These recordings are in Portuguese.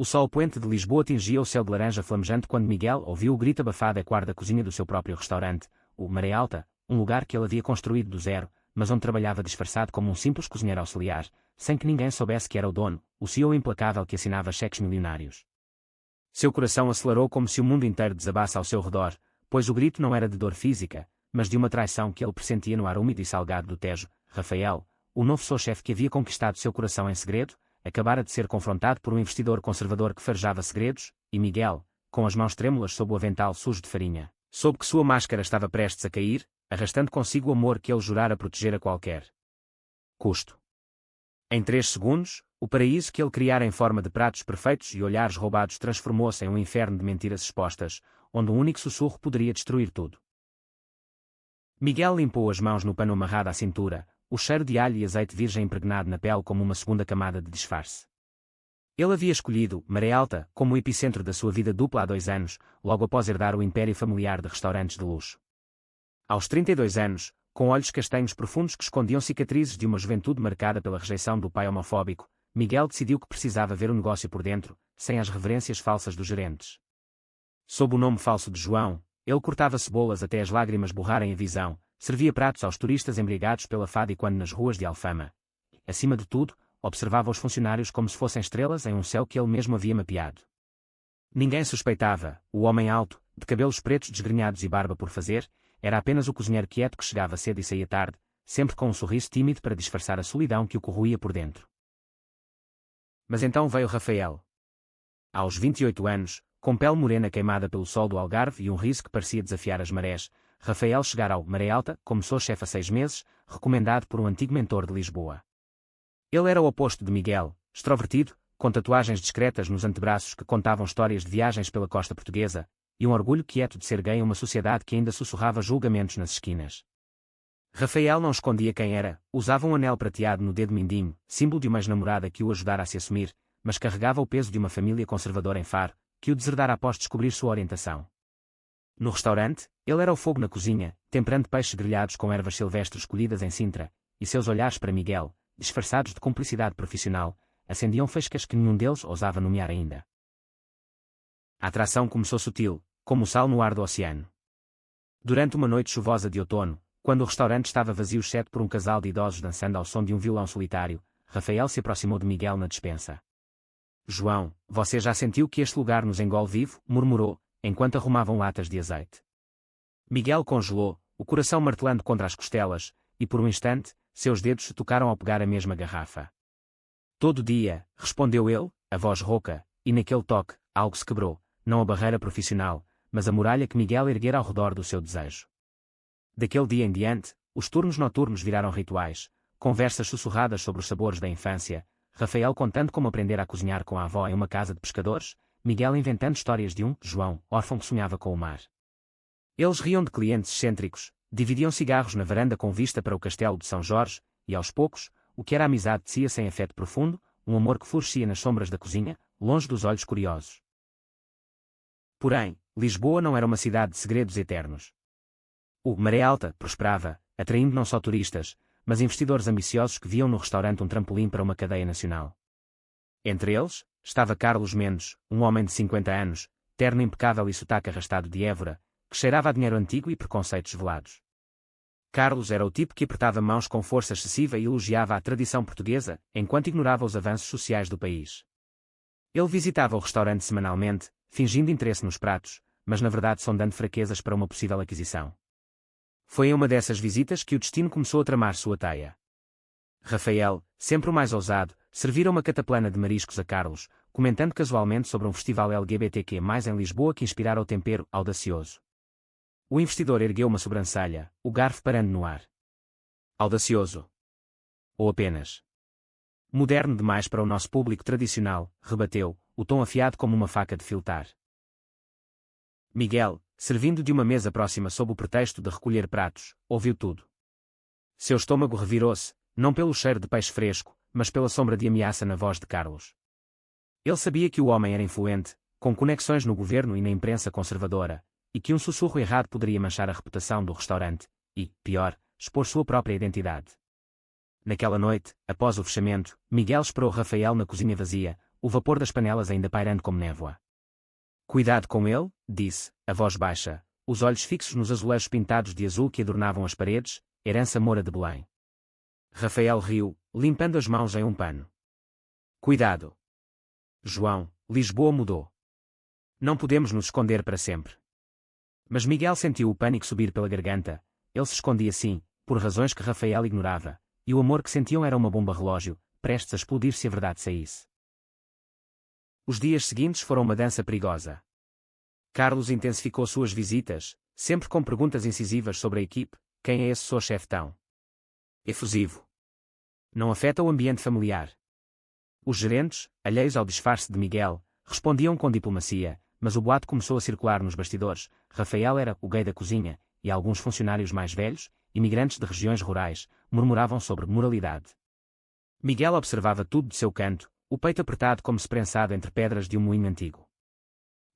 O sol poente de Lisboa tingia o céu de laranja flamejante quando Miguel ouviu o grito abafado ecoar da cozinha do seu próprio restaurante, o Maré Alta, um lugar que ele havia construído do zero, mas onde trabalhava disfarçado como um simples cozinheiro auxiliar, sem que ninguém soubesse que era o dono, o CEO implacável que assinava cheques milionários. Seu coração acelerou como se o mundo inteiro desabasse ao seu redor, pois o grito não era de dor física, mas de uma traição que ele pressentia no ar úmido e salgado do Tejo. Rafael, o novo sous-chefe que havia conquistado seu coração em segredo, acabara de ser confrontado por um investidor conservador que farejava segredos, e Miguel, com as mãos trêmulas sob o avental sujo de farinha, soube que sua máscara estava prestes a cair, arrastando consigo o amor que ele jurara proteger a qualquer custo. Em 3 segundos, o paraíso que ele criara em forma de pratos perfeitos e olhares roubados transformou-se em um inferno de mentiras expostas, onde um único sussurro poderia destruir tudo. Miguel limpou as mãos no pano amarrado à cintura, o cheiro de alho e azeite virgem impregnado na pele como uma segunda camada de disfarce. Ele havia escolhido Maré Alta como o epicentro da sua vida dupla há 2 anos, logo após herdar o império familiar de restaurantes de luxo. Aos 32 anos, com olhos castanhos profundos que escondiam cicatrizes de uma juventude marcada pela rejeição do pai homofóbico, Miguel decidiu que precisava ver o negócio por dentro, sem as reverências falsas dos gerentes. Sob o nome falso de João, ele cortava cebolas até as lágrimas borrarem a visão, servia pratos aos turistas embriagados pela fada e quando nas ruas de Alfama. Acima de tudo, observava os funcionários como se fossem estrelas em um céu que ele mesmo havia mapeado. Ninguém suspeitava, o homem alto, de cabelos pretos desgrenhados e barba por fazer, era apenas o cozinheiro quieto que chegava cedo e saía tarde, sempre com um sorriso tímido para disfarçar a solidão que o corroía por dentro. Mas então veio Rafael. Aos 28 anos, com pele morena queimada pelo sol do Algarve e um riso que parecia desafiar as marés, Rafael chegara ao Maré Alta, começou chefe há 6 meses, recomendado por um antigo mentor de Lisboa. Ele era o oposto de Miguel, extrovertido, com tatuagens discretas nos antebraços que contavam histórias de viagens pela costa portuguesa, e um orgulho quieto de ser gay em uma sociedade que ainda sussurrava julgamentos nas esquinas. Rafael não escondia quem era, usava um anel prateado no dedo mindinho, símbolo de uma ex-namorada que o ajudara a se assumir, mas carregava o peso de uma família conservadora em Faro, que o deserdara após descobrir sua orientação. No restaurante, ele era o fogo na cozinha, temperando peixes grelhados com ervas silvestres colhidas em Sintra, e seus olhares para Miguel, disfarçados de cumplicidade profissional, acendiam faíscas que nenhum deles ousava nomear ainda. A atração começou sutil, como o sal no ar do oceano. Durante uma noite chuvosa de outono, quando o restaurante estava vazio exceto por um casal de idosos dançando ao som de um violão solitário, Rafael se aproximou de Miguel na despensa. "João, você já sentiu que este lugar nos engole vivo?", murmurou, enquanto arrumavam latas de azeite. Miguel congelou, o coração martelando contra as costelas, e por um instante, seus dedos se tocaram ao pegar a mesma garrafa. "Todo dia", respondeu ele, a voz rouca, e naquele toque, algo se quebrou, não a barreira profissional, mas a muralha que Miguel erguera ao redor do seu desejo. Daquele dia em diante, os turnos noturnos viraram rituais, conversas sussurradas sobre os sabores da infância, Rafael contando como aprender a cozinhar com a avó em uma casa de pescadores, Miguel inventando histórias de um João, órfão que sonhava com o mar. Eles riam de clientes excêntricos, dividiam cigarros na varanda com vista para o castelo de São Jorge, e aos poucos, o que era amizade descia sem afeto profundo, um amor que florescia nas sombras da cozinha, longe dos olhos curiosos. Porém, Lisboa não era uma cidade de segredos eternos. O Maré Alta prosperava, atraindo não só turistas, mas investidores ambiciosos que viam no restaurante um trampolim para uma cadeia nacional. Entre eles, estava Carlos Mendes, um homem de 50 anos, terno impecável e sotaque arrastado de Évora, que cheirava a dinheiro antigo e preconceitos velados. Carlos era o tipo que apertava mãos com força excessiva e elogiava a tradição portuguesa, enquanto ignorava os avanços sociais do país. Ele visitava o restaurante semanalmente, fingindo interesse nos pratos, mas na verdade sondando fraquezas para uma possível aquisição. Foi em uma dessas visitas que o destino começou a tramar sua teia. Rafael, sempre o mais ousado, servira uma cataplana de mariscos a Carlos, comentando casualmente sobre um festival LGBTQ+ em Lisboa que inspirara o tempero audacioso. O investidor ergueu uma sobrancelha, o garfo parando no ar. Audacioso? Ou apenas moderno demais para o nosso público tradicional, rebateu, o tom afiado como uma faca de filetar. Miguel, servindo de uma mesa próxima sob o pretexto de recolher pratos, ouviu tudo. Seu estômago revirou-se, não pelo cheiro de peixe fresco, mas pela sombra de ameaça na voz de Carlos. Ele sabia que o homem era influente, com conexões no governo e na imprensa conservadora, e que um sussurro errado poderia manchar a reputação do restaurante, e, pior, expor sua própria identidade. Naquela noite, após o fechamento, Miguel esperou Rafael na cozinha vazia, o vapor das panelas ainda pairando como névoa. Cuidado com ele, disse, a voz baixa, os olhos fixos nos azulejos pintados de azul que adornavam as paredes, herança moura de Belém. Rafael riu, limpando as mãos em um pano. Cuidado. João, Lisboa mudou. Não podemos nos esconder para sempre. Mas Miguel sentiu o pânico subir pela garganta, ele se escondia sim, por razões que Rafael ignorava, e o amor que sentiam era uma bomba relógio, prestes a explodir se a verdade saísse. Os dias seguintes foram uma dança perigosa. Carlos intensificou suas visitas, sempre com perguntas incisivas sobre a equipe, quem é esse seu chefe tão efusivo? Não afeta o ambiente familiar. Os gerentes, alheios ao disfarce de Miguel, respondiam com diplomacia, mas o boato começou a circular nos bastidores. Rafael era o gay da cozinha, e alguns funcionários mais velhos, imigrantes de regiões rurais, murmuravam sobre moralidade. Miguel observava tudo de seu canto, o peito apertado como se prensado entre pedras de um moinho antigo.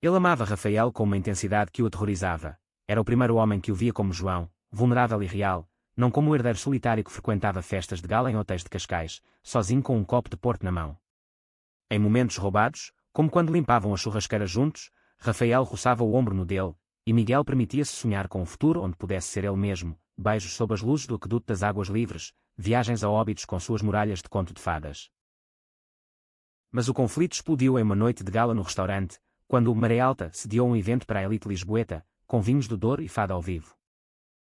Ele amava Rafael com uma intensidade que o aterrorizava. Era o primeiro homem que o via como João, vulnerável e real, não como o herdeiro solitário que frequentava festas de gala em hotéis de Cascais, sozinho com um copo de porto na mão. Em momentos roubados, como quando limpavam a churrasqueira juntos, Rafael roçava o ombro no dele, e Miguel permitia-se sonhar com um futuro onde pudesse ser ele mesmo, beijos sob as luzes do aqueduto das águas livres, viagens a Óbidos com suas muralhas de conto de fadas. Mas o conflito explodiu em uma noite de gala no restaurante, quando o Maré Alta sediou um evento para a elite lisboeta, com vinhos do Douro e fado ao vivo.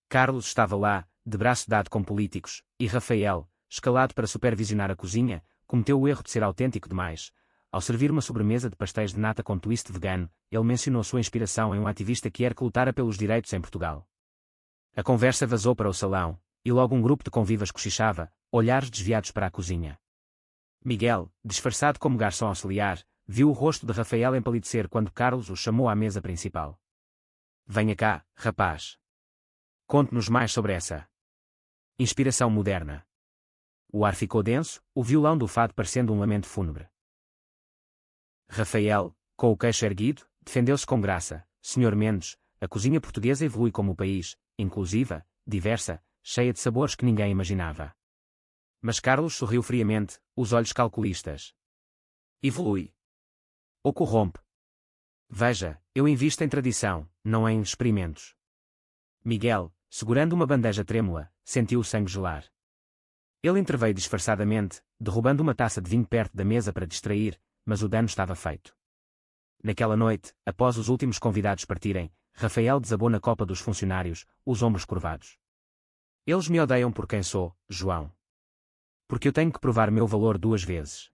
Carlos estava lá, de braço dado com políticos, e Rafael, escalado para supervisionar a cozinha, cometeu o erro de ser autêntico demais. Ao servir uma sobremesa de pastéis de nata com twist vegano, ele mencionou sua inspiração em um ativista que lutara pelos direitos em Portugal. A conversa vazou para o salão, e logo um grupo de convivas cochichava, olhares desviados para a cozinha. Miguel, disfarçado como garçom auxiliar, viu o rosto de Rafael empalidecer quando Carlos o chamou à mesa principal. Venha cá, rapaz. Conte-nos mais sobre essa inspiração moderna. O ar ficou denso, o violão do fado parecendo um lamento fúnebre. Rafael, com o queixo erguido, defendeu-se com graça. Senhor Mendes, a cozinha portuguesa evolui como o país, inclusiva, diversa, cheia de sabores que ninguém imaginava. Mas Carlos sorriu friamente, os olhos calculistas. Evolui. Ou corrompe. Veja, eu invisto em tradição, não em experimentos. Miguel, segurando uma bandeja trêmula, sentiu o sangue gelar. Ele interveio disfarçadamente, derrubando uma taça de vinho perto da mesa para distrair, mas o dano estava feito. Naquela noite, após os últimos convidados partirem, Rafael desabou na copa dos funcionários, os ombros curvados. Eles me odeiam por quem sou, João. Porque eu tenho que provar meu valor 2 vezes.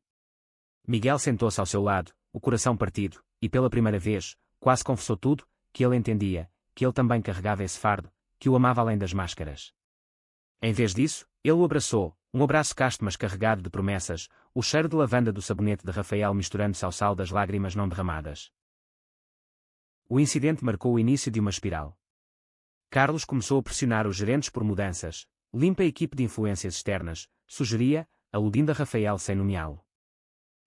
Miguel sentou-se ao seu lado, o coração partido, e pela primeira vez, quase confessou tudo, que ele entendia, que ele também carregava esse fardo, que o amava além das máscaras. Em vez disso, ele o abraçou, um abraço casto mas carregado de promessas, o cheiro de lavanda do sabonete de Rafael misturando-se ao sal das lágrimas não derramadas. O incidente marcou o início de uma espiral. Carlos começou a pressionar os gerentes por mudanças, limpa a equipe de influências externas, sugeria, aludindo a Rafael sem nomeá-lo.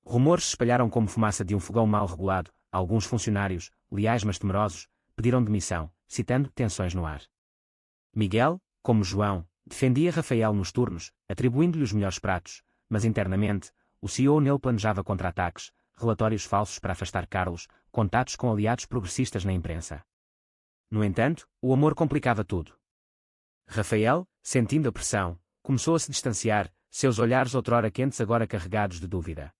Rumores se espalharam como fumaça de um fogão mal regulado, alguns funcionários, leais mas temerosos, pediram demissão, citando tensões no ar. Miguel, como João, defendia Rafael nos turnos, atribuindo-lhe os melhores pratos, mas internamente, o CEO nele planejava contra-ataques, relatórios falsos para afastar Carlos, contatos com aliados progressistas na imprensa. No entanto, o amor complicava tudo. Rafael, sentindo a pressão, começou a se distanciar, seus olhares outrora quentes agora carregados de dúvida.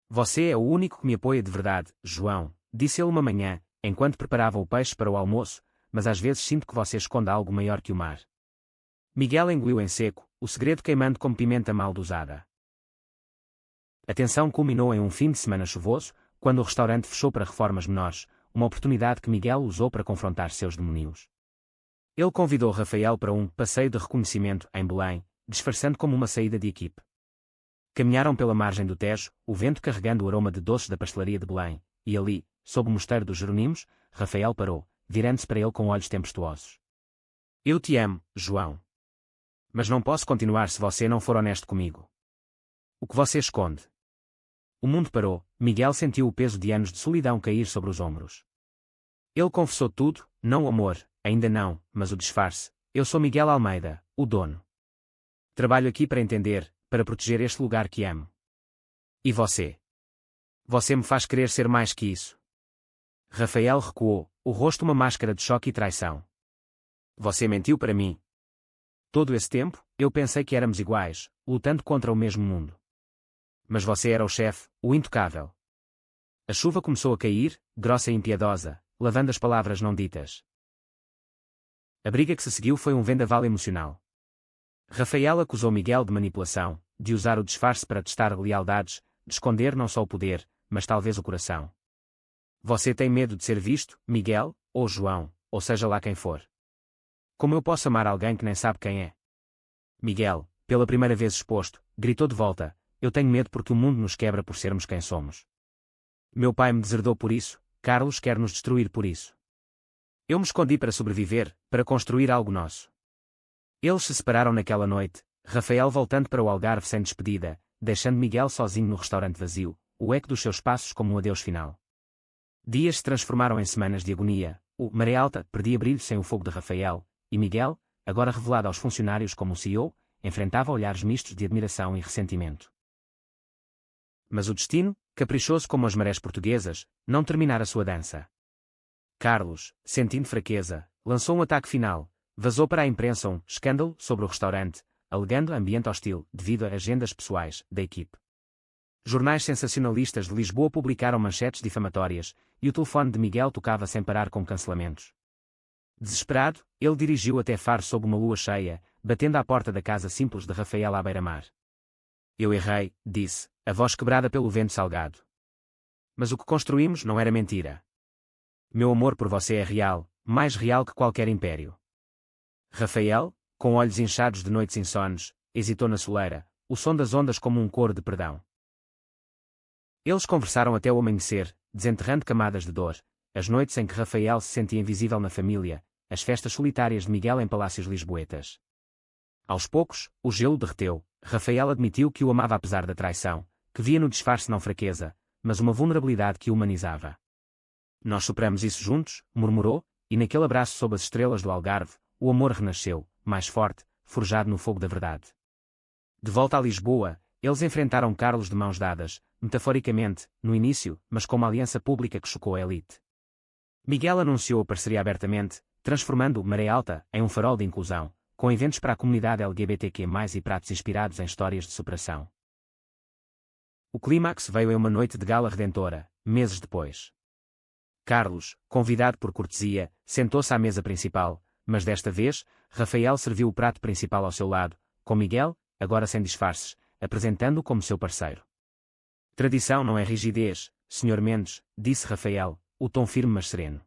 Você é o único que me apoia de verdade, João, disse ele uma manhã, enquanto preparava o peixe para o almoço, mas às vezes sinto que você esconde algo maior que o mar. Miguel engoliu em seco, o segredo queimando como pimenta mal dosada. A tensão culminou em um fim de semana chuvoso, quando o restaurante fechou para reformas menores, uma oportunidade que Miguel usou para confrontar seus demónios. Ele convidou Rafael para um passeio de reconhecimento em Belém, disfarçando como uma saída de equipe. Caminharam pela margem do Tejo, o vento carregando o aroma de doces da pastelaria de Belém, e ali, sob o mosteiro dos Jeronimos, Rafael parou, virando-se para ele com olhos tempestuosos. Eu te amo, João. Mas não posso continuar se você não for honesto comigo. O que você esconde? O mundo parou, Miguel sentiu o peso de anos de solidão cair sobre os ombros. Ele confessou tudo, não o amor, ainda não, mas o disfarce. Eu sou Miguel Almeida, o dono. Trabalho aqui para entender, para proteger este lugar que amo. E você? Você me faz querer ser mais que isso. Rafael recuou, o rosto uma máscara de choque e traição. Você mentiu para mim. Todo esse tempo, eu pensei que éramos iguais, lutando contra o mesmo mundo. Mas você era o chefe, o intocável. A chuva começou a cair, grossa e impiedosa, lavando as palavras não ditas. A briga que se seguiu foi um vendaval emocional. Rafael acusou Miguel de manipulação, de usar o disfarce para testar lealdades, de esconder não só o poder, mas talvez o coração. Você tem medo de ser visto, Miguel, ou João, ou seja lá quem for. Como eu posso amar alguém que nem sabe quem é? Miguel, pela primeira vez exposto, gritou de volta, eu tenho medo porque o mundo nos quebra por sermos quem somos. Meu pai me deserdou por isso, Carlos quer nos destruir por isso. Eu me escondi para sobreviver, para construir algo nosso. Eles se separaram naquela noite, Rafael voltando para o Algarve sem despedida, deixando Miguel sozinho no restaurante vazio, o eco dos seus passos como um adeus final. Dias se transformaram em semanas de agonia, o Maré Alta perdia brilho sem o fogo de Rafael, e Miguel, agora revelado aos funcionários como o CEO, enfrentava olhares mistos de admiração e ressentimento. Mas o destino, caprichoso como as marés portuguesas, não terminara sua dança. Carlos, sentindo fraqueza, lançou um ataque final, vazou para a imprensa um escândalo sobre o restaurante, alegando ambiente hostil devido a agendas pessoais da equipe. Jornais sensacionalistas de Lisboa publicaram manchetes difamatórias, e o telefone de Miguel tocava sem parar com cancelamentos. Desesperado, ele dirigiu até Faro sob uma lua cheia, batendo à porta da casa simples de Rafael à beira-mar. Eu errei, disse, a voz quebrada pelo vento salgado. Mas o que construímos não era mentira. Meu amor por você é real, mais real que qualquer império. Rafael, com olhos inchados de noites insones, hesitou na soleira, o som das ondas como um coro de perdão. Eles conversaram até o amanhecer, desenterrando camadas de dor, as noites em que Rafael se sentia invisível na família, as festas solitárias de Miguel em palácios lisboetas. Aos poucos, o gelo derreteu, Rafael admitiu que o amava apesar da traição, que via no disfarce não fraqueza, mas uma vulnerabilidade que o humanizava. Nós superamos isso juntos, murmurou, e naquele abraço sob as estrelas do Algarve, o amor renasceu, mais forte, forjado no fogo da verdade. De volta a Lisboa, eles enfrentaram Carlos de mãos dadas, metaforicamente, no início, mas com uma aliança pública que chocou a elite. Miguel anunciou a parceria abertamente, transformando o Maré Alta em um farol de inclusão, com eventos para a comunidade LGBTQ+, e pratos inspirados em histórias de superação. O clímax veio em uma noite de gala redentora, meses depois. Carlos, convidado por cortesia, sentou-se à mesa principal, mas desta vez, Rafael serviu o prato principal ao seu lado, com Miguel, agora sem disfarces, apresentando-o como seu parceiro. Tradição não é rigidez, Sr. Mendes, disse Rafael, o tom firme mas sereno.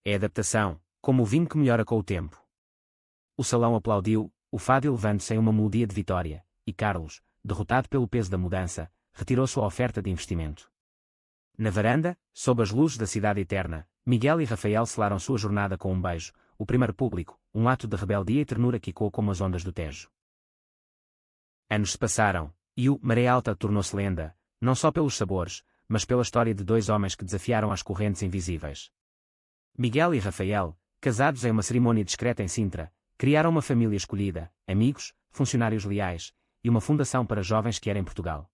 É adaptação, como o vinho que melhora com o tempo. O salão aplaudiu, o fado elevando-se em uma melodia de vitória, e Carlos, derrotado pelo peso da mudança, retirou sua oferta de investimento. Na varanda, sob as luzes da cidade eterna, Miguel e Rafael selaram sua jornada com um beijo, o primeiro público, um ato de rebeldia e ternura que ecoou como as ondas do Tejo. Anos se passaram, e o Maré Alta tornou-se lenda, não só pelos sabores, mas pela história de dois homens que desafiaram as correntes invisíveis. Miguel e Rafael, casados em uma cerimônia discreta em Sintra, criaram uma família escolhida, amigos, funcionários leais, e uma fundação para jovens que era em Portugal.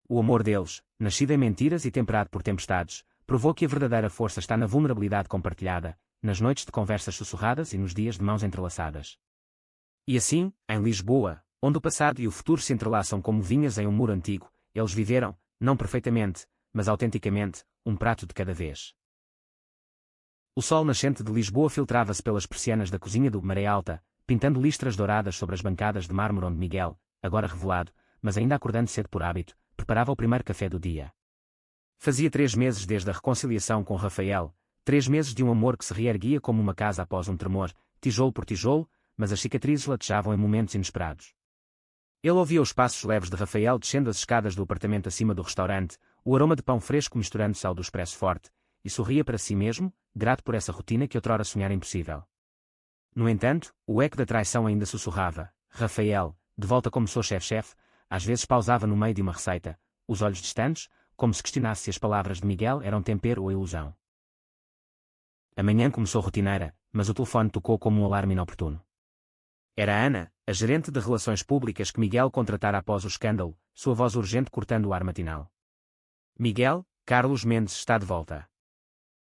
O amor deles, nascido em mentiras e temperado por tempestades, provou que a verdadeira força está na vulnerabilidade compartilhada, nas noites de conversas sussurradas e nos dias de mãos entrelaçadas. E assim, em Lisboa, onde o passado e o futuro se entrelaçam como vinhas em um muro antigo, eles viveram, não perfeitamente, mas autenticamente, um prato de cada vez. O sol nascente de Lisboa filtrava-se pelas persianas da cozinha do Maré Alta, pintando listras douradas sobre as bancadas de mármore onde Miguel, agora revelado, mas ainda acordando cedo por hábito, preparava o primeiro café do dia. Fazia 3 meses desde a reconciliação com Rafael, 3 meses de um amor que se reerguia como uma casa após um tremor, tijolo por tijolo, mas as cicatrizes latejavam em momentos inesperados. Ele ouvia os passos leves de Rafael descendo as escadas do apartamento acima do restaurante, o aroma de pão fresco misturando-se ao do expresso forte, e sorria para si mesmo, grato por essa rotina que outrora sonhara impossível. No entanto, o eco da traição ainda sussurrava. Rafael, de volta como sou chefe-chefe, às vezes pausava no meio de uma receita, os olhos distantes, como se questionasse se as palavras de Miguel eram tempero ou ilusão. A manhã começou rotineira, mas o telefone tocou como um alarme inoportuno. Era a Ana, a gerente de relações públicas que Miguel contratara após o escândalo, sua voz urgente cortando o ar matinal. Miguel, Carlos Mendes está de volta.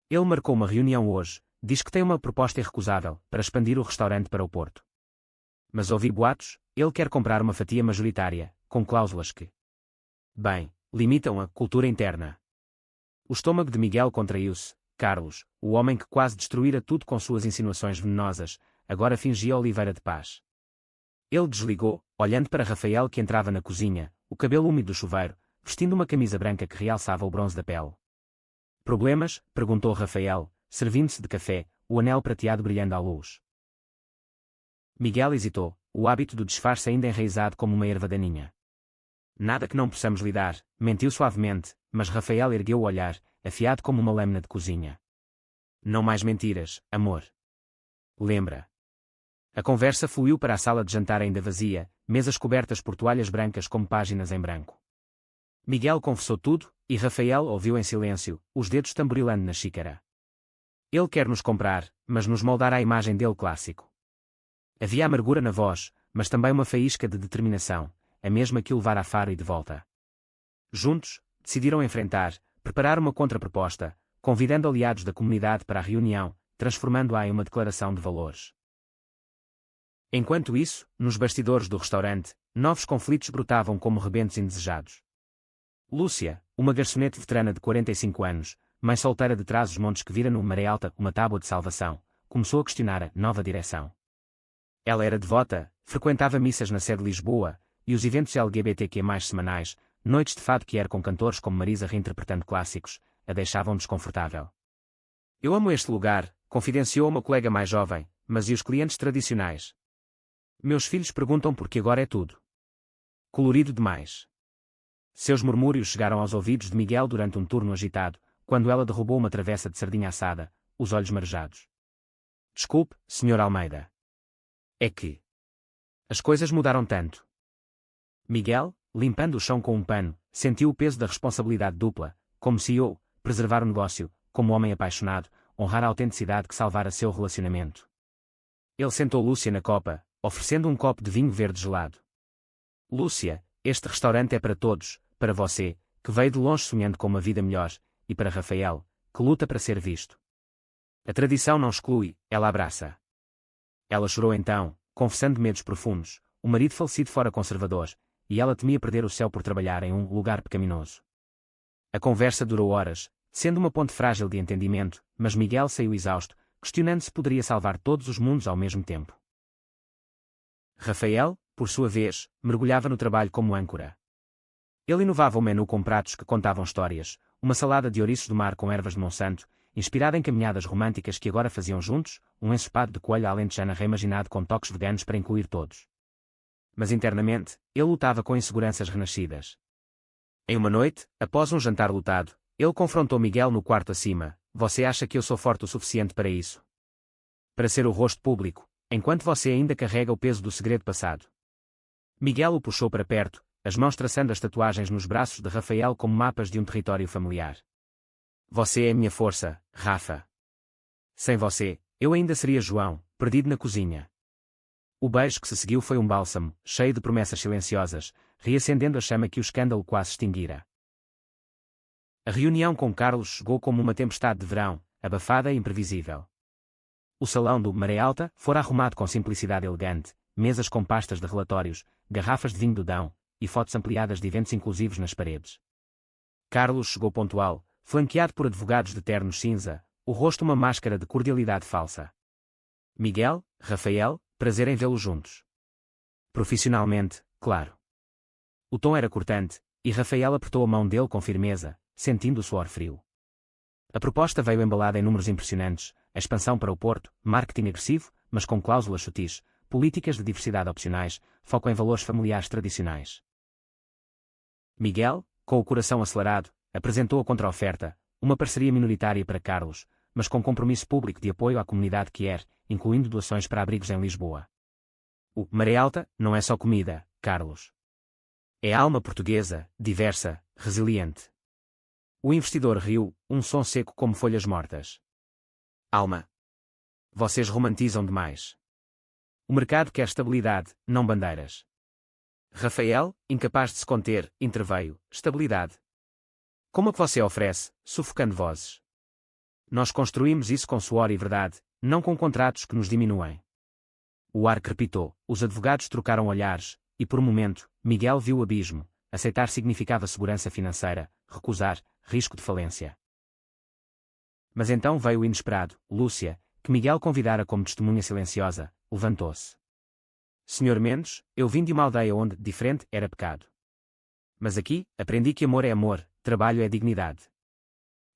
Ele marcou uma reunião hoje, diz que tem uma proposta irrecusável para expandir o restaurante para o Porto. Mas ouvi boatos, ele quer comprar uma fatia majoritária, com cláusulas que, bem, limitam a cultura interna. O estômago de Miguel contraiu-se. Carlos, o homem que quase destruíra tudo com suas insinuações venenosas, agora fingia Oliveira de paz. Ele desligou, olhando para Rafael que entrava na cozinha, o cabelo úmido do chuveiro, vestindo uma camisa branca que realçava o bronze da pele. Problemas? Perguntou Rafael, servindo-se de café, o anel prateado brilhando à luz. Miguel hesitou, o hábito do disfarce ainda enraizado como uma erva daninha. Nada que não possamos lidar, mentiu suavemente, mas Rafael ergueu o olhar, afiado como uma lâmina de cozinha. Não mais mentiras, amor. Lembra. A conversa fluiu para a sala de jantar ainda vazia, mesas cobertas por toalhas brancas como páginas em branco. Miguel confessou tudo, e Rafael ouviu em silêncio, os dedos tamborilando na xícara. Ele quer nos comprar, mas nos moldar à imagem dele clássico. Havia amargura na voz, mas também uma faísca de determinação, a mesma que o levar a Faro e de volta. Juntos, decidiram enfrentar, preparar uma contraproposta, convidando aliados da comunidade para a reunião, transformando-a em uma declaração de valores. Enquanto isso, nos bastidores do restaurante, novos conflitos brotavam como rebentos indesejados. Lúcia, uma garçonete veterana de 45 anos, mãe solteira de Trás-os-Montes que vira no Maré Alta uma tábua de salvação, começou a questionar a nova direção. Ela era devota, frequentava missas na sede de Lisboa, e os eventos LGBTQ+, semanais, noites de fado que era com cantores como Marisa reinterpretando clássicos, a deixavam desconfortável. Eu amo este lugar, confidenciou uma colega mais jovem, mas e os clientes tradicionais? Meus filhos perguntam porque agora é tudo colorido demais. Seus murmúrios chegaram aos ouvidos de Miguel durante um turno agitado, quando ela derrubou uma travessa de sardinha assada, os olhos marejados. Desculpe, Sr. Almeida. É que as coisas mudaram tanto. Miguel, limpando o chão com um pano, sentiu o peso da responsabilidade dupla, como CEO, preservar o negócio, como homem apaixonado, honrar a autenticidade que salvara seu relacionamento. Ele sentou Lúcia na copa, oferecendo um copo de vinho verde gelado. Lúcia, este restaurante é para todos, para você, que veio de longe sonhando com uma vida melhor, e para Rafael, que luta para ser visto. A tradição não exclui, ela abraça. Ela chorou então, confessando medos profundos, o marido falecido fora conservador, e ela temia perder o céu por trabalhar em um lugar pecaminoso. A conversa durou horas, sendo uma ponte frágil de entendimento, mas Miguel saiu exausto, questionando se poderia salvar todos os mundos ao mesmo tempo. Rafael, por sua vez, mergulhava no trabalho como âncora. Ele inovava o menu com pratos que contavam histórias, uma salada de ouriços do mar com ervas de Monsanto, inspirada em caminhadas românticas que agora faziam juntos, um ensopado de coelho alentejana reimaginado com toques veganos para incluir todos. Mas internamente, ele lutava com inseguranças renascidas. Em uma noite, após um jantar lotado, ele confrontou Miguel no quarto acima. Você acha que eu sou forte o suficiente para isso? Para ser o rosto público, enquanto você ainda carrega o peso do segredo passado. Miguel o puxou para perto, as mãos traçando as tatuagens nos braços de Rafael como mapas de um território familiar. Você é a minha força, Rafa. Sem você, eu ainda seria João, perdido na cozinha. O beijo que se seguiu foi um bálsamo, cheio de promessas silenciosas, reacendendo a chama que o escândalo quase extinguira. A reunião com Carlos chegou como uma tempestade de verão, abafada e imprevisível. O salão do Maré Alta fora arrumado com simplicidade elegante, mesas com pastas de relatórios, garrafas de vinho do Dão, e fotos ampliadas de eventos inclusivos nas paredes. Carlos chegou pontual, flanqueado por advogados de ternos cinza, o rosto uma máscara de cordialidade falsa. Miguel, Rafael, prazer em vê-los juntos. Profissionalmente, claro. O tom era cortante, e Rafael apertou a mão dele com firmeza, sentindo o suor frio. A proposta veio embalada em números impressionantes, a expansão para o Porto, marketing agressivo, mas com cláusulas sutis, políticas de diversidade opcionais, foco em valores familiares tradicionais. Miguel, com o coração acelerado, apresentou a contraoferta, uma parceria minoritária para Carlos, mas com compromisso público de apoio à comunidade queer, incluindo doações para abrigos em Lisboa. O Maré Alta não é só comida, Carlos. É alma portuguesa, diversa, resiliente. O investidor riu, um som seco como folhas mortas. Alma. Vocês romantizam demais. O mercado quer estabilidade, não bandeiras. Rafael, incapaz de se conter, interveio. Estabilidade. Como a que você oferece, sufocando vozes. Nós construímos isso com suor e verdade, não com contratos que nos diminuem. O ar crepitou, os advogados trocaram olhares, e por um momento, Miguel viu o abismo. Aceitar significava segurança financeira, recusar, risco de falência. Mas então veio o inesperado. Lúcia, que Miguel convidara como testemunha silenciosa, levantou-se. Senhor Mendes, eu vim de uma aldeia onde, diferente, era pecado. Mas aqui, aprendi que amor é amor, trabalho é dignidade.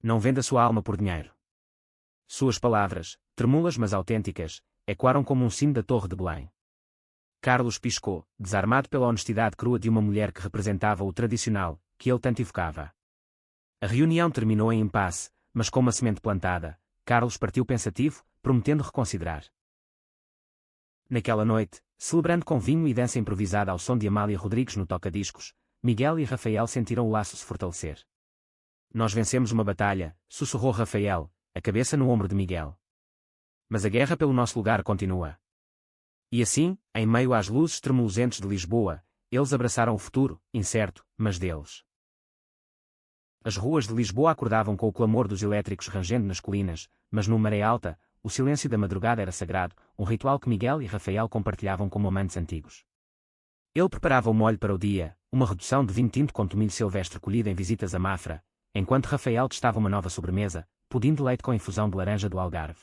Não venda sua alma por dinheiro. Suas palavras, tremúlas mas autênticas, ecoaram como um sino da Torre de Belém. Carlos piscou, desarmado pela honestidade crua de uma mulher que representava o tradicional, que ele tanto evocava. A reunião terminou em impasse, mas com uma semente plantada. Carlos partiu pensativo, prometendo reconsiderar. Naquela noite, celebrando com vinho e dança improvisada ao som de Amália Rodrigues no toca-discos, Miguel e Rafael sentiram o laço se fortalecer. Nós vencemos uma batalha, sussurrou Rafael, a cabeça no ombro de Miguel. Mas a guerra pelo nosso lugar continua. E assim, em meio às luzes tremulosentes de Lisboa, eles abraçaram o futuro, incerto, mas deles. As ruas de Lisboa acordavam com o clamor dos elétricos rangendo nas colinas, mas no Maré Alta, o silêncio da madrugada era sagrado, um ritual que Miguel e Rafael compartilhavam como amantes antigos. Ele preparava o molho para o dia, uma redução de vinho tinto com tomilho silvestre colhido em visitas a Mafra, enquanto Rafael testava uma nova sobremesa, pudim de leite com infusão de laranja do Algarve.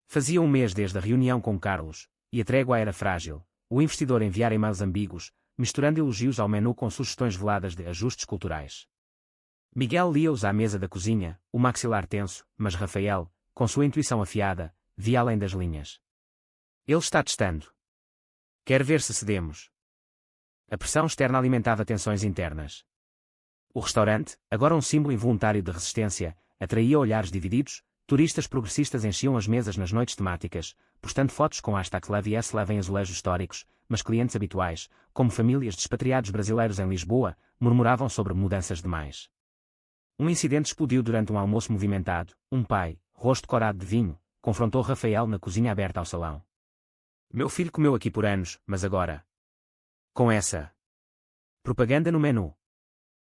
Fazia um mês desde a reunião com Carlos, e a trégua era frágil, o investidor enviara e-mails ambíguos, misturando elogios ao menu com sugestões veladas de ajustes culturais. Miguel lia-os à mesa da cozinha, o maxilar tenso, mas Rafael, com sua intuição afiada, via além das linhas. Ele está testando. Quer ver se cedemos. A pressão externa alimentava tensões internas. O restaurante, agora um símbolo involuntário de resistência, atraía olhares divididos. Turistas progressistas enchiam as mesas nas noites temáticas, postando fotos com #LoveYesLove em azulejos históricos, mas clientes habituais, como famílias de expatriados brasileiros em Lisboa, murmuravam sobre mudanças demais. Um incidente explodiu durante um almoço movimentado. Um pai, rosto corado de vinho, confrontou Rafael na cozinha aberta ao salão. Meu filho comeu aqui por anos, mas agora... Com essa... propaganda no menu.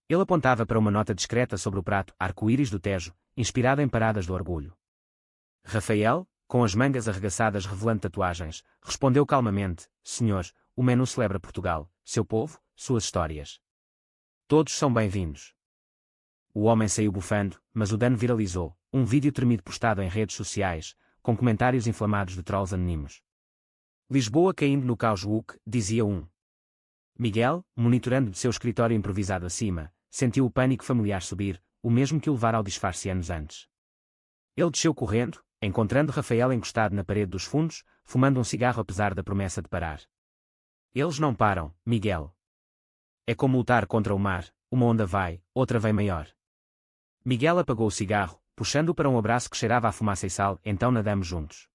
Ele apontava para uma nota discreta sobre o prato arco-íris do Tejo, inspirado em paradas do orgulho. Rafael, com as mangas arregaçadas revelando tatuagens, respondeu calmamente, senhor, o menu celebra Portugal, seu povo, suas histórias. Todos são bem-vindos. O homem saiu bufando, mas o dano viralizou, um vídeo tremido postado em redes sociais, com comentários inflamados de trolls anónimos. Lisboa caindo no caos woke, dizia um. Miguel, monitorando de seu escritório improvisado acima, sentiu o pânico familiar subir, o mesmo que o levara ao disfarce anos antes. Ele desceu correndo, encontrando Rafael encostado na parede dos fundos, fumando um cigarro apesar da promessa de parar. Eles não param, Miguel. É como lutar contra o mar, uma onda vai, outra vem maior. Miguel apagou o cigarro, puxando-o para um abraço que cheirava a fumaça e sal, então nadamos juntos.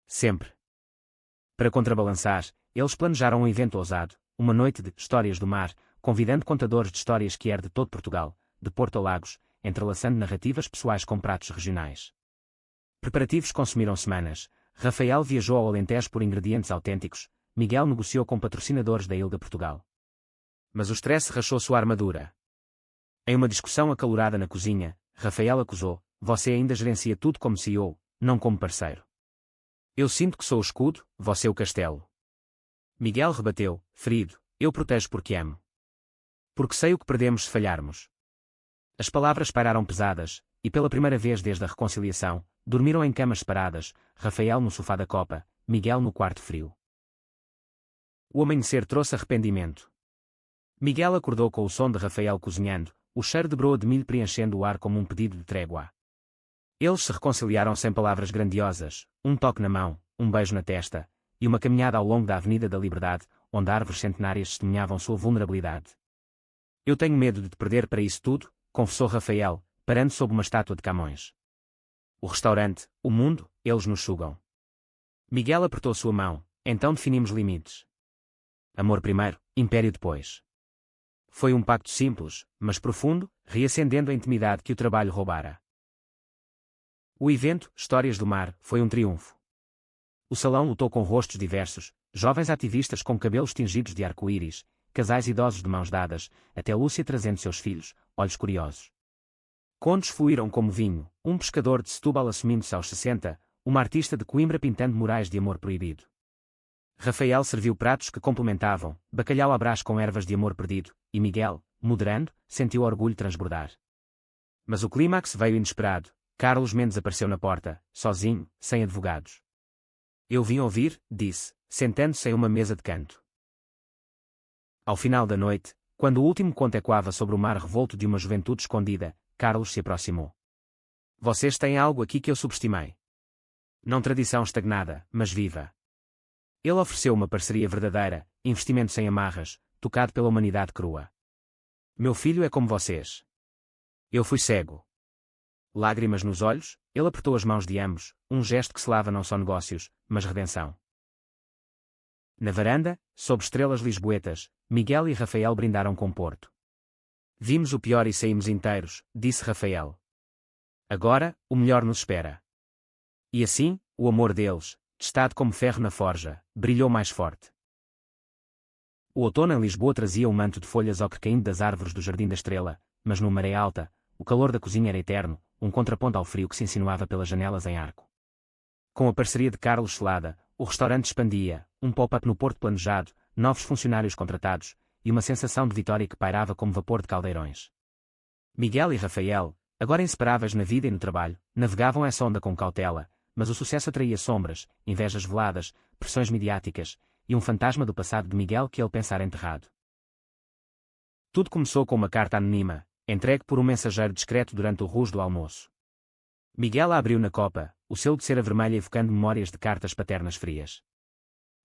Sempre. Para contrabalançar, eles planejaram um evento ousado, uma noite de histórias do mar, convidando contadores de histórias que de todo Portugal, de Porto a Lagos, entrelaçando narrativas pessoais com pratos regionais. Preparativos consumiram semanas. Rafael viajou ao Alentejo por ingredientes autênticos, Miguel negociou com patrocinadores da Ilha Portugal. Mas o stress rachou sua armadura. Em uma discussão acalorada na cozinha, Rafael acusou, você ainda gerencia tudo como CEO, não como parceiro. Eu sinto que sou o escudo, você o castelo. Miguel rebateu, ferido, eu protejo porque amo. Porque sei o que perdemos se falharmos. As palavras pairaram pesadas, e pela primeira vez desde a reconciliação, dormiram em camas separadas, Rafael no sofá da copa, Miguel no quarto frio. O amanhecer trouxe arrependimento. Miguel acordou com o som de Rafael cozinhando, o cheiro de broa de milho preenchendo o ar como um pedido de trégua. Eles se reconciliaram sem palavras grandiosas, um toque na mão, um beijo na testa, e uma caminhada ao longo da Avenida da Liberdade, onde árvores centenárias testemunhavam sua vulnerabilidade. Eu tenho medo de te perder para isso tudo, confessou Rafael, parando sob uma estátua de Camões. O restaurante, o mundo, eles nos sugam. Miguel apertou sua mão, então definimos limites. Amor primeiro, império depois. Foi um pacto simples, mas profundo, reacendendo a intimidade que o trabalho roubara. O evento, Histórias do Mar, foi um triunfo. O salão lutou com rostos diversos, jovens ativistas com cabelos tingidos de arco-íris, casais idosos de mãos dadas, até Lúcia trazendo seus filhos, olhos curiosos. Contos fluíram como vinho, um pescador de Setúbal assumindo-se aos 60, uma artista de Coimbra pintando murais de amor proibido. Rafael serviu pratos que complementavam, bacalhau à brás com ervas de amor perdido, e Miguel, moderando, sentiu orgulho transbordar. Mas o clímax veio inesperado. Carlos Mendes apareceu na porta, sozinho, sem advogados. Eu vim ouvir, disse, sentando-se em uma mesa de canto. Ao final da noite, quando o último conto ecoava sobre o mar revolto de uma juventude escondida, Carlos se aproximou. Vocês têm algo aqui que eu subestimei. Não tradição estagnada, mas viva. Ele ofereceu uma parceria verdadeira, investimento sem amarras, tocado pela humanidade crua. Meu filho é como vocês. Eu fui cego. Lágrimas nos olhos, ele apertou as mãos de ambos, um gesto que selava não só negócios, mas redenção. Na varanda, sob estrelas lisboetas, Miguel e Rafael brindaram com Porto. Vimos o pior e saímos inteiros, disse Rafael. Agora, o melhor nos espera. E assim, o amor deles, testado como ferro na forja, brilhou mais forte. O outono em Lisboa trazia um manto de folhas ocre caindo das árvores do Jardim da Estrela, mas no Maré Alta, o calor da cozinha era eterno, um contraponto ao frio que se insinuava pelas janelas em arco. Com a parceria de Carlos Celada, o restaurante expandia, um pop-up no Porto planejado, novos funcionários contratados, e uma sensação de vitória que pairava como vapor de caldeirões. Miguel e Rafael, agora inseparáveis na vida e no trabalho, navegavam essa onda com cautela, mas o sucesso atraía sombras, invejas veladas, pressões midiáticas, e um fantasma do passado de Miguel que ele pensara enterrado. Tudo começou com uma carta anônima, entregue por um mensageiro discreto durante o rush do almoço. Miguel a abriu na copa, o selo de cera vermelha evocando memórias de cartas paternas frias.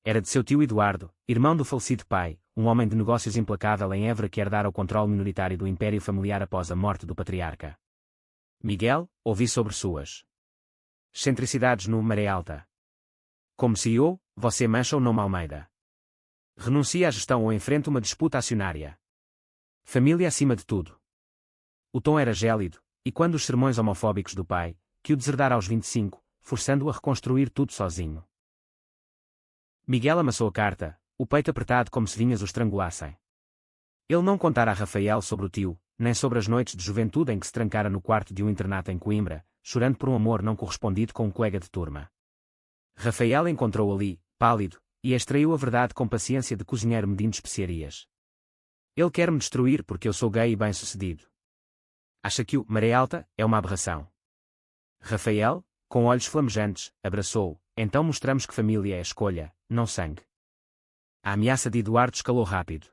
Era de seu tio Eduardo, irmão do falecido pai, um homem de negócios implacável em Évora que herdara o controle minoritário do império familiar após a morte do patriarca. Miguel, ouvi sobre suas excentricidades no Maré Alta. Como CEO, você mancha o nome Almeida. Renuncia à gestão ou enfrenta uma disputa acionária. Família acima de tudo. O tom era gélido, e quando os sermões homofóbicos do pai, que o deserdara aos 25, forçando-o a reconstruir tudo sozinho. Miguel amassou a carta, o peito apertado como se vinhas o estrangulassem. Ele não contara a Rafael sobre o tio, nem sobre as noites de juventude em que se trancara no quarto de um internato em Coimbra, chorando por um amor não correspondido com um colega de turma. Rafael encontrou ali, pálido, e extraiu a verdade com paciência de cozinheiro medindo especiarias. Ele quer me destruir porque eu sou gay e bem-sucedido. Acha que o Maré Alta é uma aberração. Rafael, com olhos flamejantes, abraçou-o. Então mostramos que família é escolha, não sangue. A ameaça de Eduardo escalou rápido.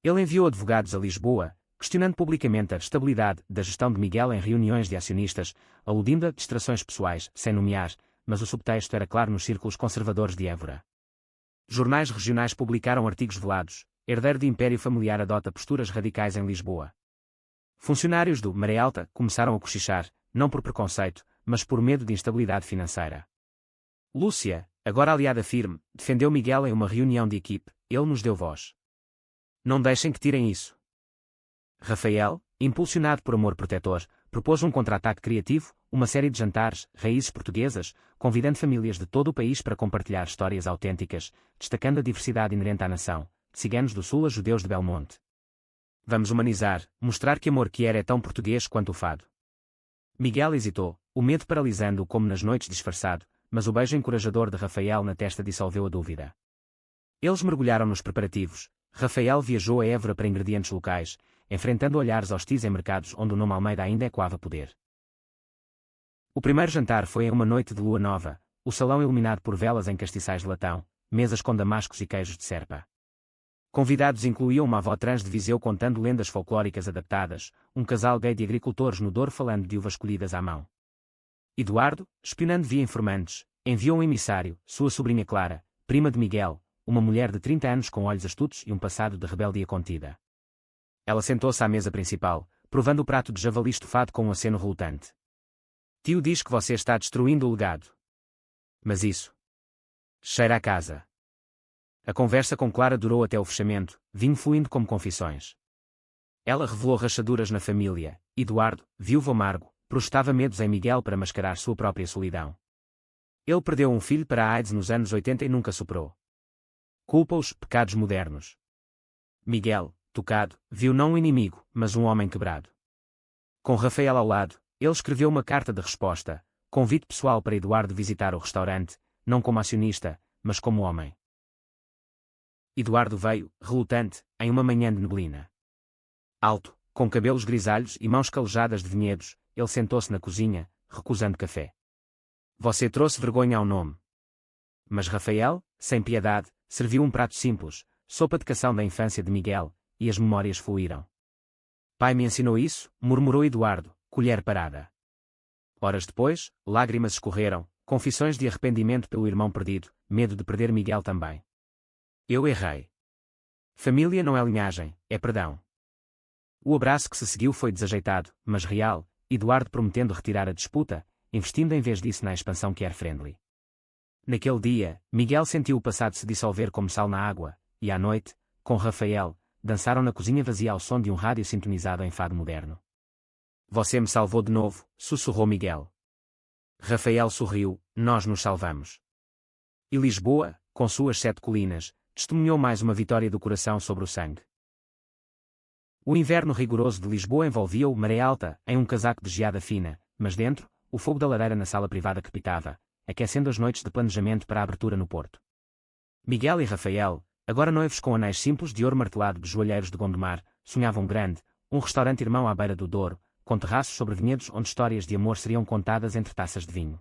Ele enviou advogados a Lisboa, questionando publicamente a estabilidade da gestão de Miguel em reuniões de acionistas, aludindo a distrações pessoais, sem nomear, mas o subtexto era claro nos círculos conservadores de Évora. Jornais regionais publicaram artigos velados. Herdeiro de império familiar adota posturas radicais em Lisboa. Funcionários do Maré Alta começaram a cochichar, não por preconceito, mas por medo de instabilidade financeira. Lúcia, agora aliada firme, defendeu Miguel em uma reunião de equipe. Ele nos deu voz. Não deixem que tirem isso. Rafael, impulsionado por amor protetor, propôs um contra-ataque criativo, uma série de jantares, raízes portuguesas, convidando famílias de todo o país para compartilhar histórias autênticas, destacando a diversidade inerente à nação, de ciganos do sul a judeus de Belmonte. Vamos humanizar, mostrar que amor que é tão português quanto o fado. Miguel hesitou, o medo paralisando-o como nas noites disfarçado, mas o beijo encorajador de Rafael na testa dissolveu a dúvida. Eles mergulharam nos preparativos. Rafael viajou a Évora para ingredientes locais, enfrentando olhares hostis em mercados onde o nome Almeida ainda ecoava poder. O primeiro jantar foi em uma noite de lua nova, o salão iluminado por velas em castiçais de latão, mesas com damascos e queijos de serpa. Convidados incluíam uma avó trans de Viseu contando lendas folclóricas adaptadas, um casal gay de agricultores no Douro falando de uvas colhidas à mão. Eduardo, espionando via informantes, enviou um emissário, sua sobrinha Clara, prima de Miguel, uma mulher de 30 anos com olhos astutos e um passado de rebeldia contida. Ela sentou-se à mesa principal, provando o prato de javali estufado com um aceno relutante. Tio diz que você está destruindo o legado. Mas isso cheira a casa. A conversa com Clara durou até o fechamento, vinho fluindo como confissões. Ela revelou rachaduras na família. Eduardo, viúvo amargo, projetava medos em Miguel para mascarar sua própria solidão. Ele perdeu um filho para a AIDS nos anos 80 e nunca superou. Culpa os pecados modernos. Miguel, tocado, viu não um inimigo, mas um homem quebrado. Com Rafael ao lado, ele escreveu uma carta de resposta, convite pessoal para Eduardo visitar o restaurante, não como acionista, mas como homem. Eduardo veio, relutante, em uma manhã de neblina. Alto, com cabelos grisalhos e mãos calejadas de vinhedos, ele sentou-se na cozinha, recusando café. Você trouxe vergonha ao nome. Mas Rafael, sem piedade, serviu um prato simples, sopa de cação da infância de Miguel, e as memórias fluíram. Pai me ensinou isso, murmurou Eduardo, colher parada. Horas depois, lágrimas escorreram, confissões de arrependimento pelo irmão perdido, medo de perder Miguel também. Eu errei. Família não é linhagem, é perdão. O abraço que se seguiu foi desajeitado, mas real, Eduardo prometendo retirar a disputa, investindo em vez disso na expansão care-friendly. Naquele dia, Miguel sentiu o passado se dissolver como sal na água, e à noite, com Rafael, dançaram na cozinha vazia ao som de um rádio sintonizado em fado moderno. Você me salvou de novo, sussurrou Miguel. Rafael sorriu, nós nos salvamos. E Lisboa, com suas 7 colinas, testemunhou mais uma vitória do coração sobre o sangue. O inverno rigoroso de Lisboa envolvia-o maré alta, em um casaco de geada fina, mas dentro, o fogo da lareira na sala privada crepitava, aquecendo as noites de planejamento para a abertura no Porto. Miguel e Rafael, agora noivos com anéis simples de ouro martelado de joalheiros de Gondomar, sonhavam grande, um restaurante irmão à beira do Douro, com terraços sobre vinhedos onde histórias de amor seriam contadas entre taças de vinho.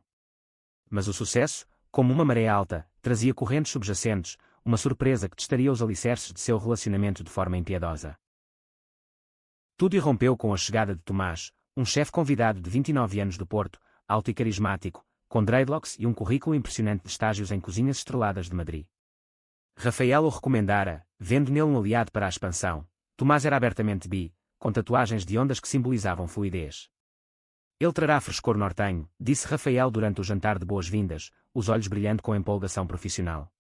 Mas o sucesso, como uma maré alta, trazia correntes subjacentes, uma surpresa que testaria os alicerces de seu relacionamento de forma impiedosa. Tudo irrompeu com a chegada de Tomás, um chefe convidado de 29 anos do Porto, alto e carismático, com dreadlocks e um currículo impressionante de estágios em cozinhas estreladas de Madrid. Rafael o recomendara, vendo nele um aliado para a expansão. Tomás era abertamente bi, com tatuagens de ondas que simbolizavam fluidez. Ele trará frescor nortenho, disse Rafael durante o jantar de boas-vindas, os olhos brilhando com empolgação profissional.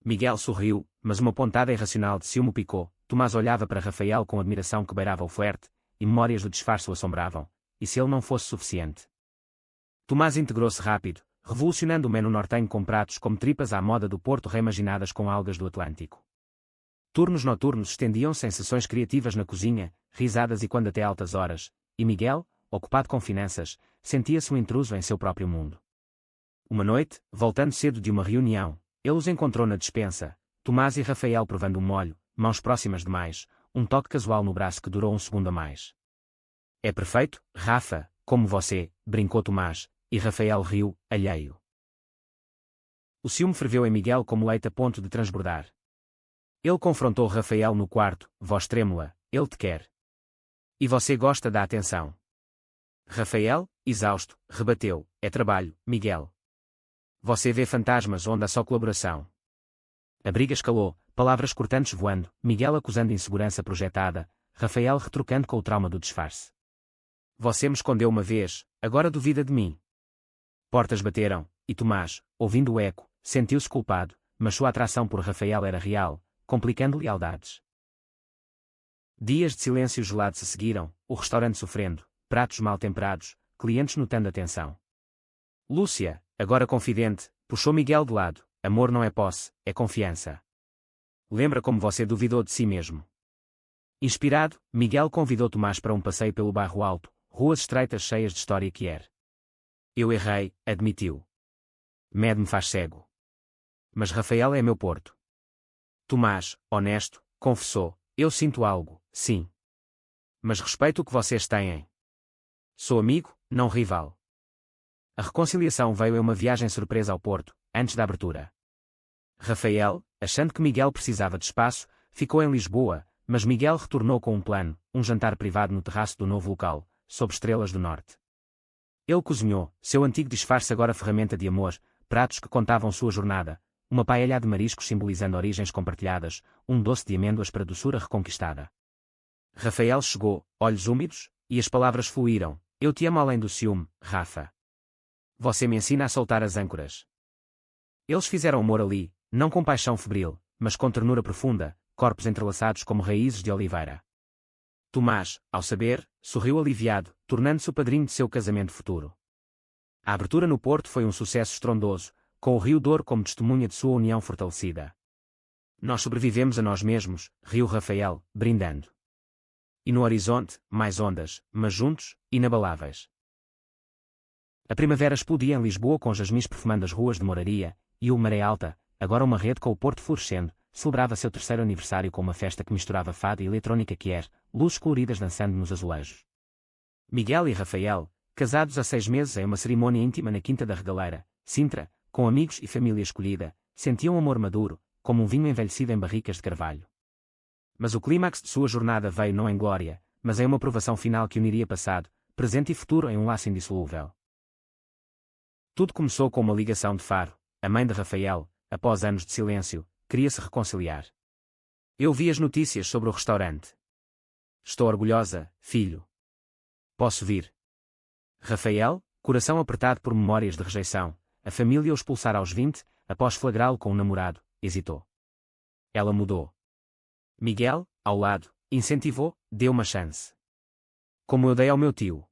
Miguel sorriu, mas uma pontada irracional de ciúme o picou. Tomás olhava para Rafael com admiração que beirava o flerte, e memórias do disfarce o assombravam. E se ele não fosse suficiente? Tomás integrou-se rápido, revolucionando o menu nortenho com pratos como tripas à moda do Porto reimaginadas com algas do Atlântico. Turnos noturnos estendiam-se em sessões criativas na cozinha, risadas e quando até altas horas, e Miguel, ocupado com finanças, sentia-se um intruso em seu próprio mundo. Uma noite, voltando cedo de uma reunião, ele os encontrou na despensa, Tomás e Rafael provando um molho, mãos próximas demais, um toque casual no braço que durou um segundo a mais. É perfeito, Rafa, como você, brincou Tomás, e Rafael riu, alheio. O ciúme ferveu em Miguel como leite a ponto de transbordar. Ele confrontou Rafael no quarto, voz trêmula, ele te quer. E você gosta da atenção. Rafael, exausto, rebateu, é trabalho, Miguel. Você vê fantasmas onde há só colaboração. A briga escalou, palavras cortantes voando, Miguel acusando insegurança projetada, Rafael retrucando com o trauma do disfarce. Você me escondeu uma vez, agora duvida de mim. Portas bateram, e Tomás, ouvindo o eco, sentiu-se culpado, mas sua atração por Rafael era real, complicando lealdades. Dias de silêncio gelado se seguiram, o restaurante sofrendo, pratos mal temperados, clientes notando a tensão. Lúcia, agora confidente, puxou Miguel de lado, amor não é posse, é confiança. Lembra como você duvidou de si mesmo. Inspirado, Miguel convidou Tomás para um passeio pelo bairro Alto, ruas estreitas cheias de história que era. Eu errei, admitiu. Medo me faz cego. Mas Rafael é meu porto. Tomás, honesto, confessou, eu sinto algo, sim. Mas respeito o que vocês têm. Sou amigo, não rival. A reconciliação veio em uma viagem surpresa ao Porto, antes da abertura. Rafael, achando que Miguel precisava de espaço, ficou em Lisboa, mas Miguel retornou com um plano, um jantar privado no terraço do novo local, sob estrelas do norte. Ele cozinhou, seu antigo disfarce agora ferramenta de amor, pratos que contavam sua jornada, uma paella de mariscos simbolizando origens compartilhadas, um doce de amêndoas para doçura reconquistada. Rafael chegou, olhos úmidos, e as palavras fluíram, eu te amo além do ciúme, Rafa. Você me ensina a soltar as âncoras. Eles fizeram amor ali, não com paixão febril, mas com ternura profunda, corpos entrelaçados como raízes de oliveira. Tomás, ao saber, sorriu aliviado, tornando-se o padrinho de seu casamento futuro. A abertura no Porto foi um sucesso estrondoso, com o Rio Douro como testemunha de sua união fortalecida. Nós sobrevivemos a nós mesmos, riu Rafael, brindando. E no horizonte, mais ondas, mas juntos, inabaláveis. A primavera explodia em Lisboa com jasmins perfumando as ruas de Moraria, e o Maré Alta, agora uma rede com o Porto florescendo, celebrava seu terceiro aniversário com uma festa que misturava fado e eletrónica luzes coloridas dançando nos azulejos. Miguel e Rafael, casados há 6 meses em uma cerimônia íntima na Quinta da Regaleira, Sintra, com amigos e família escolhida, sentiam amor maduro, como um vinho envelhecido em barricas de carvalho. Mas o clímax de sua jornada veio não em glória, mas em uma provação final que uniria passado, presente e futuro em um laço indissolúvel. Tudo começou com uma ligação de Faro. A mãe de Rafael, após anos de silêncio, queria se reconciliar. Eu vi as notícias sobre o restaurante. Estou orgulhosa, filho. Posso vir? Rafael, coração apertado por memórias de rejeição, a família o expulsara aos 20, após flagrá-lo com um namorado, hesitou. Ela mudou. Miguel, ao lado, incentivou, deu uma chance. Como eu dei ao meu tio.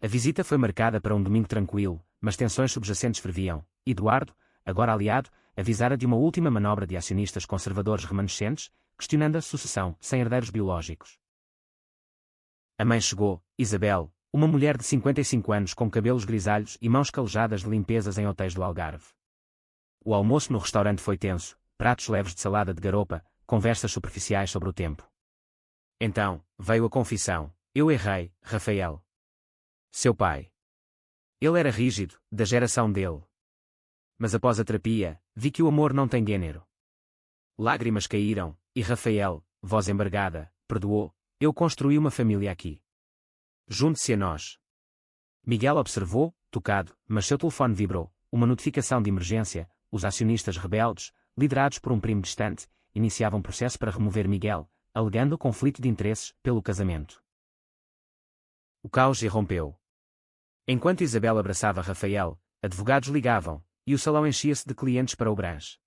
A visita foi marcada para um domingo tranquilo, mas tensões subjacentes ferviam. Eduardo, agora aliado, avisara de uma última manobra de acionistas conservadores remanescentes, questionando a sucessão, sem herdeiros biológicos. A mãe chegou, Isabel, uma mulher de 55 anos com cabelos grisalhos e mãos calejadas de limpezas em hotéis do Algarve. O almoço no restaurante foi tenso, pratos leves de salada de garopa, conversas superficiais sobre o tempo. Então, veio a confissão. Eu errei, Rafael. Seu pai. Ele era rígido, da geração dele. Mas após a terapia, vi que o amor não tem gênero. Lágrimas caíram, e Rafael, voz embargada, perdoou. Eu construí uma família aqui. Junte-se a nós. Miguel observou, tocado, mas seu telefone vibrou. Uma notificação de emergência. Os acionistas rebeldes, liderados por um primo distante, iniciavam um processo para remover Miguel, alegando conflito de interesses pelo casamento. O caos irrompeu. Enquanto Isabel abraçava Rafael, advogados ligavam, e o salão enchia-se de clientes para o brunch.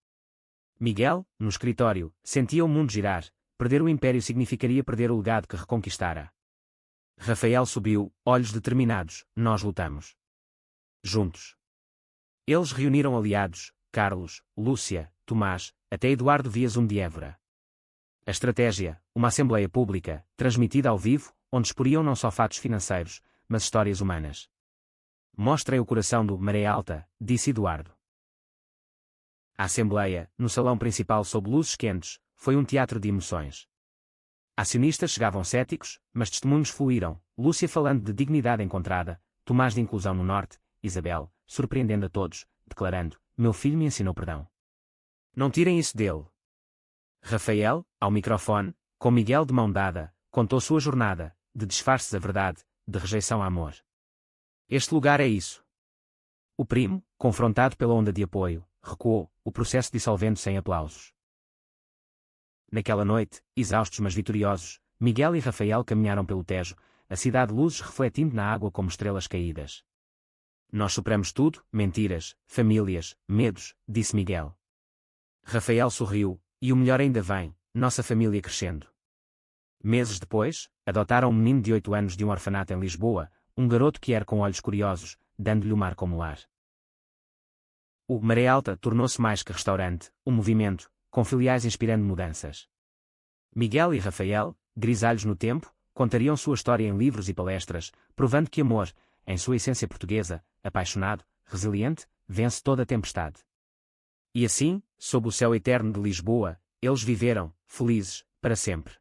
Miguel, no escritório, sentia o mundo girar. Perder o império significaria perder o legado que reconquistara. Rafael subiu, olhos determinados. Nós lutamos. Juntos. Eles reuniram aliados, Carlos, Lúcia, Tomás, até Eduardo Vias de Évora. A estratégia, uma assembleia pública, transmitida ao vivo, onde exporiam não só fatos financeiros, mas histórias humanas. Mostrem o coração do Maré Alta, disse Eduardo. A assembleia, no salão principal sob luzes quentes, foi um teatro de emoções. Acionistas chegavam céticos, mas testemunhos fluíram, Lúcia falando de dignidade encontrada, Tomás de inclusão no norte, Isabel, surpreendendo a todos, declarando, meu filho me ensinou perdão. Não tirem isso dele. Rafael, ao microfone, com Miguel de mão dada, contou sua jornada, de disfarces à verdade, de rejeição a amor. Este lugar é isso. O primo, confrontado pela onda de apoio, recuou, o processo dissolvendo sem aplausos. Naquela noite, exaustos mas vitoriosos, Miguel e Rafael caminharam pelo Tejo, a cidade luzes refletindo na água como estrelas caídas. Nós superamos tudo, mentiras, famílias, medos, disse Miguel. Rafael sorriu, e o melhor ainda vem, nossa família crescendo. Meses depois, adotaram um menino de 8 anos de um orfanato em Lisboa, um garoto que era com olhos curiosos, dando-lhe o mar como lar. O Maré Alta tornou-se mais que restaurante, um movimento, com filiais inspirando mudanças. Miguel e Rafael, grisalhos no tempo, contariam sua história em livros e palestras, provando que amor, em sua essência portuguesa, apaixonado, resiliente, vence toda a tempestade. E assim, sob o céu eterno de Lisboa, eles viveram, felizes, para sempre.